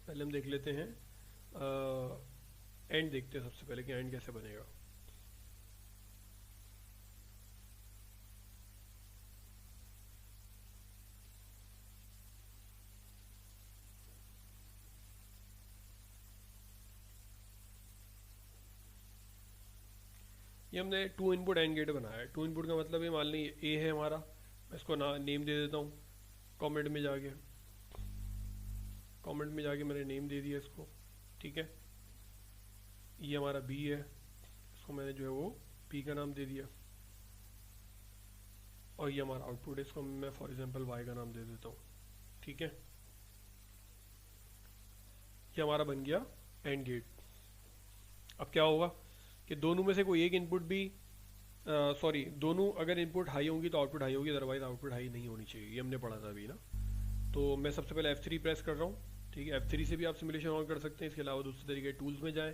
पहले हम देख लेते हैं एंड, देखते हैं सबसे पहले कि एंड कैसे बनेगा। ये हमने टू इनपुट एंड गेट बनाया है। टू इनपुट का मतलब ये, मान लीजिए ए है हमारा, मैं इसको नेम दे देता हूँ। कमेंट में जाके मैंने नेम दे दिया इसको, ठीक है। ये हमारा बी है, इसको मैंने जो है वो पी का नाम दे दिया। और ये हमारा आउटपुट है, इसको मैं फॉर एग्जांपल वाई का नाम दे देता हूँ, ठीक है। ये हमारा बन गया एंड गेट। अब क्या होगा कि दोनों में से कोई एक इनपुट भी दोनों अगर इनपुट हाई होंगी तो आउटपुट हाई होगी, अदरवाइज आउटपुट हाई नहीं होनी चाहिए। ये हमने पढ़ा था अभी ना। तो मैं सबसे पहले F3 प्रेस कर रहा हूँ, ठीक है। F3 से भी आप सिमुलेशन ऑन कर सकते हैं। इसके अलावा दूसरे तरीके टूल्स में जाएं,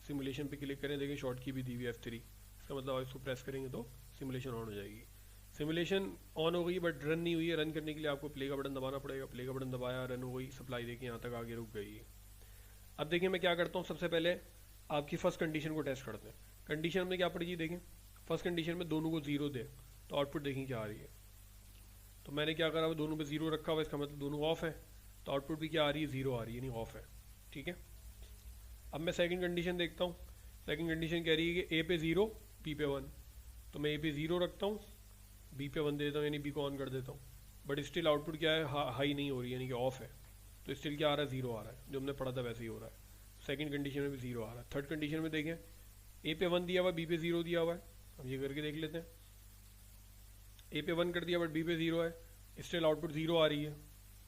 सिमुलेशन पे क्लिक करें, देखिए शॉर्ट की भी दी हुई है F3। इसका मतलब आप इसको प्रेस करेंगे तो सिमुलेशन ऑन हो जाएगी। सिमुलेशन ऑन हो गई बट रन नहीं हुई है। रन करने के लिए आपको प्ले का बटन दबाना पड़ेगा। प्ले का बटन दबाया, रन हो गई, सप्लाई देखिए यहाँ तक आगे रुक गई है। अब देखिए मैं क्या करता हूँ, सबसे पहले आपकी फर्स्ट कंडीशन को टेस्ट करते हैं। कंडीशन में क्या पड़ी जी, देखें फर्स्ट कंडीशन में दोनों को जीरो दे तो आउटपुट देखें क्या आ रही है। तो मैंने क्या करा, दोनों पे जीरो रखा हुआ, इसका मतलब दोनों ऑफ है, तो आउटपुट भी क्या आ रही है, जीरो आ रही है, यानी ऑफ है, ठीक है। अब मैं सेकंड कंडीशन देखता हूँ। सेकंड कंडीशन कह रही है कि ए पे जीरो, बी पे वन। तो मैं ए पे जीरो रखता हूँ, बी पे वन दे देता हूँ, यानी बी को ऑन कर देता हूँ। बट स्टिल आउटपुट क्या है, हाई नहीं हो रही, यानी कि ऑफ है। तो स्टिल क्या आ रहा है, जीरो आ रहा है, जो हमने पढ़ा था वैसे ही हो रहा है। सेकंड कंडीशन में भी जीरो आ रहा है। थर्ड कंडीशन में देखें, ए पे वन दिया हुआ है, बी पे जीरो दिया हुआ है। हम ये करके देख लेते हैं। ए पे वन कर दिया बट बी पे जीरो है, स्टिल आउटपुट जीरो आ रही है,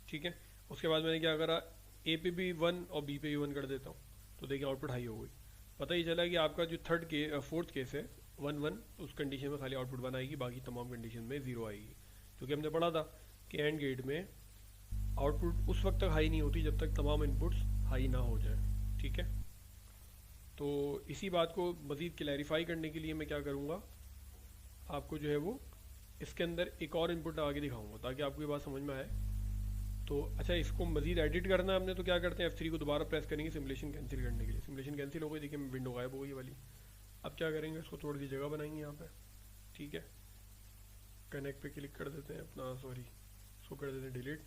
ठीक है। उसके बाद मैंने क्या करा, ए पे भी वन और बी पे भी वन कर देता हूँ, तो देखिए आउटपुट हाई हो गई। पता ही चला कि आपका जो फोर्थ केस है 1 1, उस कंडीशन में खाली आउटपुट वन आएगी, बाकी तमाम कंडीशन में जीरो आएगी। क्योंकि हमने पढ़ा था कि एंड गेट में आउटपुट उस वक्त तक हाई नहीं होती जब तक तमाम इनपुट्स हाई ना हो जाए, ठीक है। तो इसी बात को मज़ीद क्लैरिफाई करने के लिए मैं क्या करूँगा, आपको जो है वो इसके अंदर एक और इनपुट आगे दिखाऊंगा ताकि आपको ये बात समझ में आए। तो अच्छा, इसको मज़ीद एडिट करना है हमने, तो क्या करते हैं, F3 को दोबारा प्रेस करेंगे सिमुलेशन कैंसिल करने के लिए। सिमुलेशन कैंसिल हो गई, देखिए विंडो गायब हो गई वाली। अब क्या करेंगे, इसको थोड़ी सी जगह बनाएंगे यहाँ पे, ठीक है। कनेक्ट पे क्लिक कर देते हैं अपना, सॉरी इसको कर देते हैं डिलीट।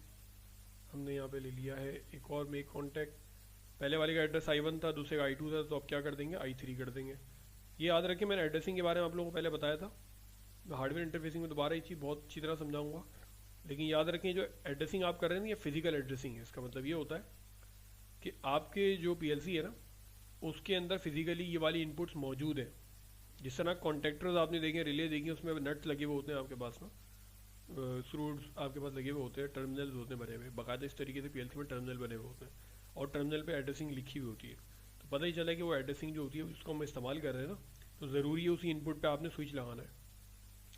हमने यहाँ पे ले लिया है एक और मेक कॉन्टैक्ट। पहले वाले का एड्रेस I1 था, दूसरे का I2 था, तो अब क्या कर देंगे, I3 कर देंगे। ये याद रखें, मैंने एड्रेसिंग के बारे में आप लोगों को पहले बताया था। मैं हार्डवेयर इंटरफेसिंग में दोबारा ये चीज़ बहुत अच्छी तरह समझाऊंगा, लेकिन याद रखें जो एड्रेसिंग आप कर रहे हैं ये फिजिकल एड्रेसिंग है। इसका मतलब ये होता है कि आपके जो PLC है ना, उसके अंदर फिजिकली ये वाली इनपुट्स मौजूद है। जिस तरह कॉन्टेक्टर्स आपने देखे, रिले देखी, उसमें नट्स लगे हुए होते हैं आपके पास ना, स्क्रूज आपके पास लगे हुए होते हैं, टर्मिनल्स होते हैं बने हुए, बाकायदा इस तरीके से PLC में टर्मिनल बने हुए होते हैं, और टर्मिनल पे एड्रेसिंग लिखी हुई होती है। तो पता ही चला कि वो एड्रेसिंग जो होती है उसको हम इस्तेमाल कर रहे हैं ना, तो ज़रूरी है उसी इनपुट पे आपने स्विच लगाना है।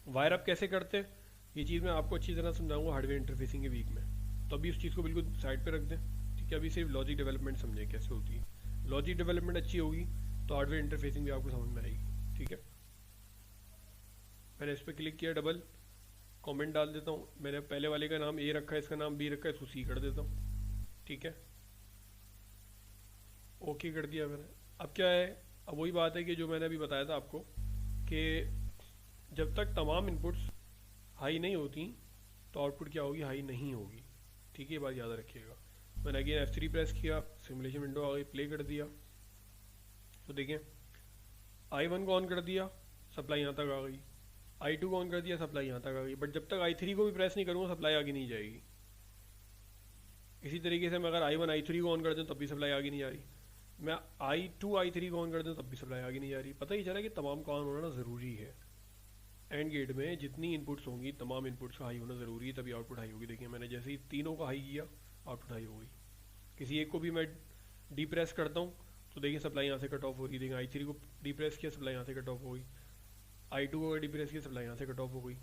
वायर अप कैसे करते हैं ये चीज़ मैं आपको अच्छी तरह समझाऊंगा हार्डवेयर इंटरफेसिंग के वीक में, तो अभी उस चीज़ को बिल्कुल साइड पे रख दें, ठीक है। अभी सिर्फ लॉजिक डेवलपमेंट समझें कैसे होती है। लॉजिक डेवलपमेंट अच्छी होगी तो हार्डवेयर इंटरफेसिंग भी आपको समझ में आएगी, ठीक है। मैंने इस पर क्लिक किया, डबल कमेंट डाल देता हूँ। मैंने पहले वाले का नाम A रखा है, इसका नाम B रखा है, इसको C कर देता हूँ, ठीक है। ओके कर दिया मैंने। अब क्या है, अब वही बात है कि जो मैंने अभी बताया था आपको कि जब तक तमाम इनपुट्स हाई नहीं होती तो आउटपुट क्या होगी, हाई नहीं होगी, ठीक है। ये बात याद रखिएगा। मैंने अगेन F3 प्रेस किया, सिमुलेशन विंडो आ गई, प्ले कर दिया, तो देखें I1 को ऑन कर दिया, सप्लाई यहाँ तक आ गई। I2 को ऑन कर दिया, सप्लाई यहाँ तक आ गई। बट जब तक I3 को भी प्रेस नहीं करूँगा सप्लाई आगे नहीं जाएगी। इसी तरीके से मैं अगर I1 I3 को ऑन कर दूँ तब भी सप्लाई आगे नहीं जा रही, मैं I2 I3 को ऑन कर दूँ तब भी सप्लाई आगे नहीं जा रही। पता ही चला कि तमाम का ऑन होना ज़रूरी है। एंड गेट में जितनी इनपुट्स होंगी तमाम इनपुट्स का हाई होना ज़रूरी है, तभी आउटपुट हाई होगी। देखिए मैंने जैसे ही तीनों का हाई किया आउटपुट हाई हो गई। किसी एक को भी मैं डी प्रेस करता हूँ तो देखिए सप्लाई यहाँ से कट ऑफ हो रही है। देखिए I3 को डी प्रेस किया, सप्लाई यहाँ से कट ऑफ हो गई। I2 को डी प्रेस किया, सप्लाई यहाँ से कट ऑफ हो गई।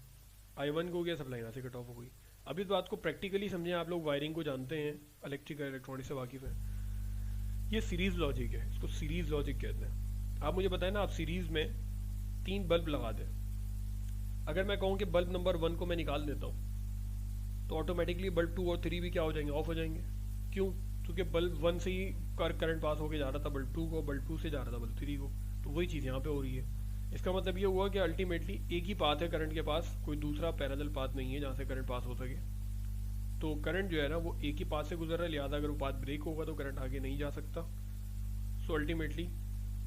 I1 को गया, सप्लाई यहाँ से कट ऑफ हो गई। अब इस बात को प्रैक्टिकली समझें, आप लोग वायरिंग को जानते हैं, इलेक्ट्रिकल इलेक्ट्रॉनिक्स से वाकिफ़ हैं। ये सीरीज़ लॉजिक है, इसको सीरीज़ लॉजिक कहते हैं। आप मुझे बताएं ना, आप सीरीज़ में 3 बल्ब लगा दें, अगर मैं कहूँ कि बल्ब नंबर 1 को मैं निकाल देता हूँ तो ऑटोमेटिकली बल्ब 2 और 3 भी क्या हो जाएंगे, ऑफ हो जाएंगे। क्यों? क्योंकि बल्ब 1 से ही करंट पास होके जा रहा था बल्ब 2 को, बल्ब 2 से जा रहा था बल्ब 3 को, तो वही चीज़ यहाँ पे हो रही है। इसका मतलब ये हुआ कि अल्टीमेटली एक ही पाथ है करंट के पास, कोई दूसरा पैरेलल पाथ नहीं है जहाँ से करंट पास हो सके। तो करंट जो है ना वो एक ही पाथ से गुजर रहा है, लिहाजा अगर वो पाथ ब्रेक होगा तो करंट आगे नहीं जा सकता। सो अल्टीमेटली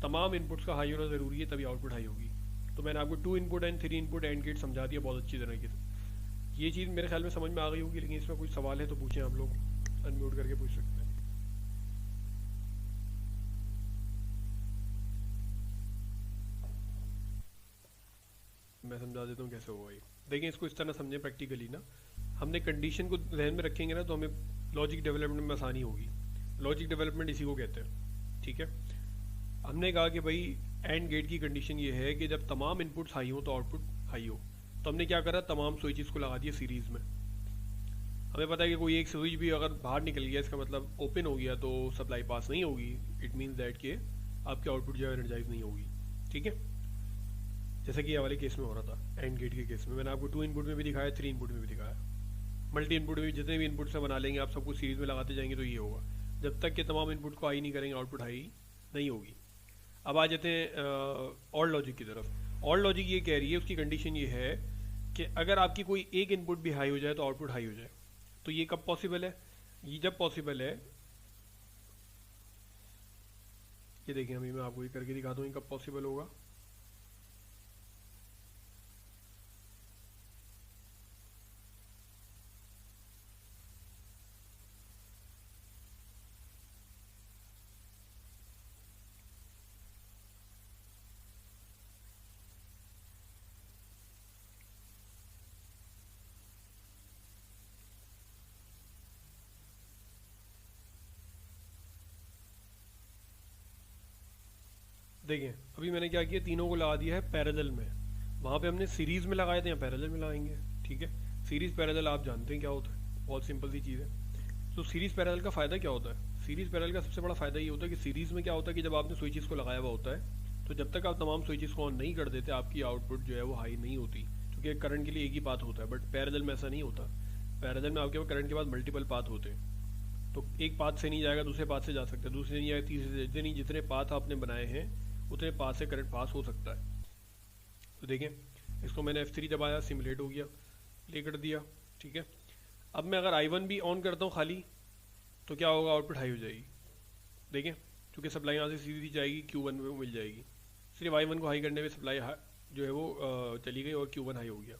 तमाम इनपुट्स का हाई होना ज़रूरी है, तभी आउटपुट हाई होगी। तो मैंने आपको 2 input and 3 input and gate समझा दिया बहुत अच्छी तरीके से। ये चीज़ मेरे ख्याल में समझ में आ गई होगी, लेकिन इसमें कोई सवाल है तो पूछें, आप लोग अनम्यूट करके पूछ सकते हैं। मैं समझा देता हूँ कैसे होगा ये। देखिए इसको इस तरह समझें प्रैक्टिकली ना, हमने कंडीशन को ध्यान में रखेंगे ना तो हमें लॉजिक डेवलपमेंट में आसानी होगी। लॉजिक डेवलपमेंट इसी को कहते हैं, ठीक है। हमने कहा कि भाई एंड गेट की कंडीशन ये है कि जब तमाम इनपुट्स हाई हो तो आउटपुट हाई हो। तो हमने क्या करा, तमाम स्विचेस को लगा दिया सीरीज में। हमें पता है कि कोई एक स्विच भी अगर बाहर निकल गया, इसका मतलब ओपन हो गया, तो सप्लाई पास नहीं होगी। इट मीन्स दैट कि आपकी आउटपुट जो है एनर्जाइज नहीं होगी, ठीक है। जैसा कि ये वाले केस में हो रहा था, एंड गेट के केस में मैंने आपको 2 इनपुट में भी दिखाया, 3 इनपुट में भी दिखाया, मल्टी इनपुट में भी जितने भी इनपुट से बना लेंगे आप सबको सीरीज में लगाते जाएंगे तो ये होगा। जब तक कि तमाम इनपुट को हाई नहीं करेंगे आउटपुट हाई नहीं होगी। अब आ जाते हैं और लॉजिक की तरफ। और लॉजिक ये कह रही है, उसकी कंडीशन ये है कि अगर आपकी कोई एक इनपुट भी हाई हो जाए तो आउटपुट हाई हो जाए। तो ये कब पॉसिबल है, ये जब पॉसिबल है, ये देखिए अभी मैं आपको ये करके दिखाता हूँ ये कब पॉसिबल होगा। देखिए अभी मैंने क्या किया, तीनों को लगा दिया है पैरेलल में। वहाँ पे हमने सीरीज में लगाए थे, यहाँ पैरेलल में लगाएंगे, ठीक है। सीरीज पैरेलल आप जानते हैं क्या होता है, बहुत सिंपल सी चीज़ है। तो सीरीज पैरेलल का फ़ायदा क्या होता है, सीरीज पैरेलल का सबसे बड़ा फ़ायदा ये होता है कि सीरीज में क्या होता है कि जब आपने स्विचेस को लगाया हुआ होता है तो जब तक आप तमाम स्विचेस को ऑन नहीं कर देते आपकी आउटपुट जो है वो हाई नहीं होती, क्योंकि करंट के लिए एक ही पाथ होता है। बट पैरेलल में ऐसा नहीं होता, पैरेलल में आपके पास करंट के बाद मल्टीपल पाथ होते हैं। तो एक पाथ से नहीं जाएगा दूसरे पाथ से जा सकता है, दूसरे से नहीं जाएगा तीसरे से, जितने पाथ आपने बनाए हैं उतने पाथ से करंट पास हो सकता है। तो देखें इसको मैंने F3 दबाया, सिमुलेट हो गया, प्ले कर दिया, ठीक है। अब मैं अगर I1 भी ऑन करता हूँ खाली तो क्या होगा, आउटपुट हाई हो जाएगी। देखें क्योंकि सप्लाई यहाँ से सीधी जाएगी Q1 में मिल जाएगी, सिर्फ I1 को हाई करने में सप्लाई जो है वो चली गई और Q1 हाई हो गया।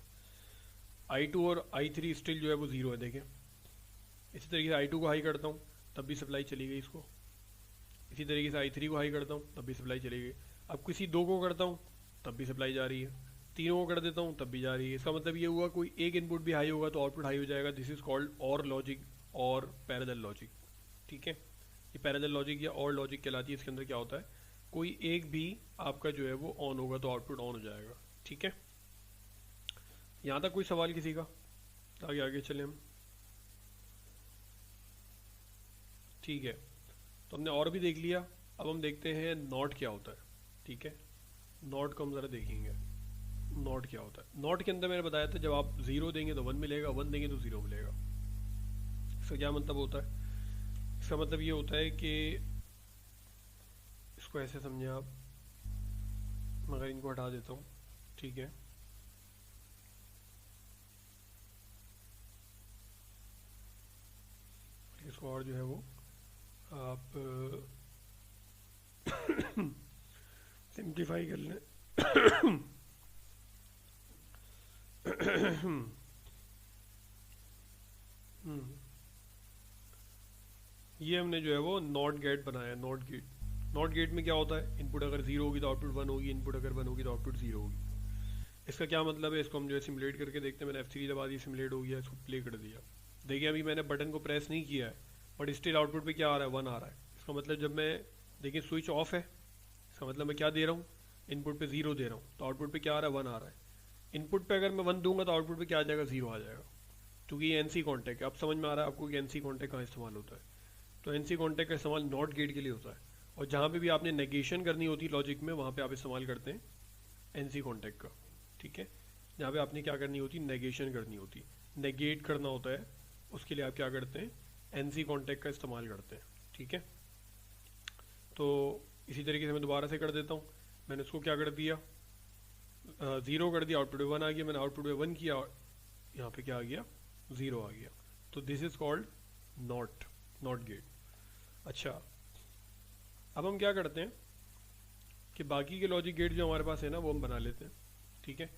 I2 और I3 स्टिल जो है वो 0 है। देखें इसी तरीके से I2 को हाई करता हूँ तब भी सप्लाई चली गई इसको, इसी तरीके से I3 को हाई करता हूँ तब भी सप्लाई चली गई। अब किसी दो को करता हूँ तब भी सप्लाई जा रही है, तीनों को कर देता हूँ तब भी जा रही है। इसका मतलब ये हुआ कोई एक इनपुट भी हाई होगा तो आउटपुट हाई हो जाएगा। दिस इज कॉल्ड और लॉजिक और पैरेलल लॉजिक, ठीक है। ये पैरेलल लॉजिक या और लॉजिक कहलाती है। इसके अंदर क्या होता है, कोई एक भी आपका जो है वो ऑन होगा तो आउटपुट ऑन हो जाएगा, ठीक है। यहाँ तक कोई सवाल किसी का, आगे आगे चले हम, ठीक है। तो हमने और भी देख लिया, अब हम देखते हैं नॉट क्या होता है, ठीक है। नॉट को हम ज़रा देखेंगे, नॉट क्या होता है। नॉट के अंदर मैंने बताया था जब आप 0 देंगे तो 1 मिलेगा, 1 देंगे तो 0 मिलेगा। इसका क्या मतलब होता है, इसका मतलब ये होता है कि इसको ऐसे समझें आप, मगर इनको हटा देता हूँ, ठीक है। इसको और जो है वो आप सिंप्लीफाई कर लें। ये हमने जो है वो नॉट गेट बनाया, नॉट गेट। नॉट गेट में क्या होता है, इनपुट अगर 0 होगी तो आउटपुट 1 होगी, इनपुट अगर 1 होगी तो आउटपुट 0 होगी। इसका क्या मतलब है, इसको हम जो है सिमुलेट करके देखते हैं। मैंने F3 दबा दी, सिमुलेट हो गया, इसको प्ले कर दिया। देखिए अभी मैंने बटन को प्रेस नहीं किया है बट स्टिल आउटपुट पे क्या आ रहा है, 1 आ रहा है। इसका मतलब जब मैं, देखिए स्विच ऑफ है, इसका मतलब मैं क्या दे रहा हूँ, इनपुट पे 0 दे रहा हूँ तो आउटपुट पे क्या आ रहा है, 1 आ रहा है। इनपुट पे अगर मैं 1 दूंगा तो आउटपुट पे क्या आ जाएगा, 0 आ जाएगा। क्योंकि ये NC कॉन्टैक्ट है। अब समझ में आ रहा है आपको कि NC कॉन्टैक्ट कहाँ इस्तेमाल होता है। तो NC कॉन्टैक्ट का इस्तेमाल नॉट गेट के लिए होता है, और जहाँ पे भी आपने नेगेशन करनी होती है लॉजिक में वहाँ पे आप इस्तेमाल करते हैं NC कॉन्टैक्ट का, ठीक है। जहाँ पे आपने क्या करनी होती है, नेगेशन करनी होती है, नेगेट करना होता है, उसके लिए आप क्या करते हैं, एनसी कॉन्टैक्ट का इस्तेमाल करते हैं, ठीक है। तो इसी तरीके से मैं दोबारा से कर देता हूँ। मैंने उसको क्या कर दिया, 0 कर दिया, आउटपुट में 1 आ गया, मैंने आउटपुट में 1 किया, यहाँ पे क्या आ गया, 0 आ गया। तो this is called not gate. अच्छा, अब हम क्या करते हैं कि बाकी के लॉजिक गेट जो हमारे पास है ना वो हम बना लेते हैं, ठीक है।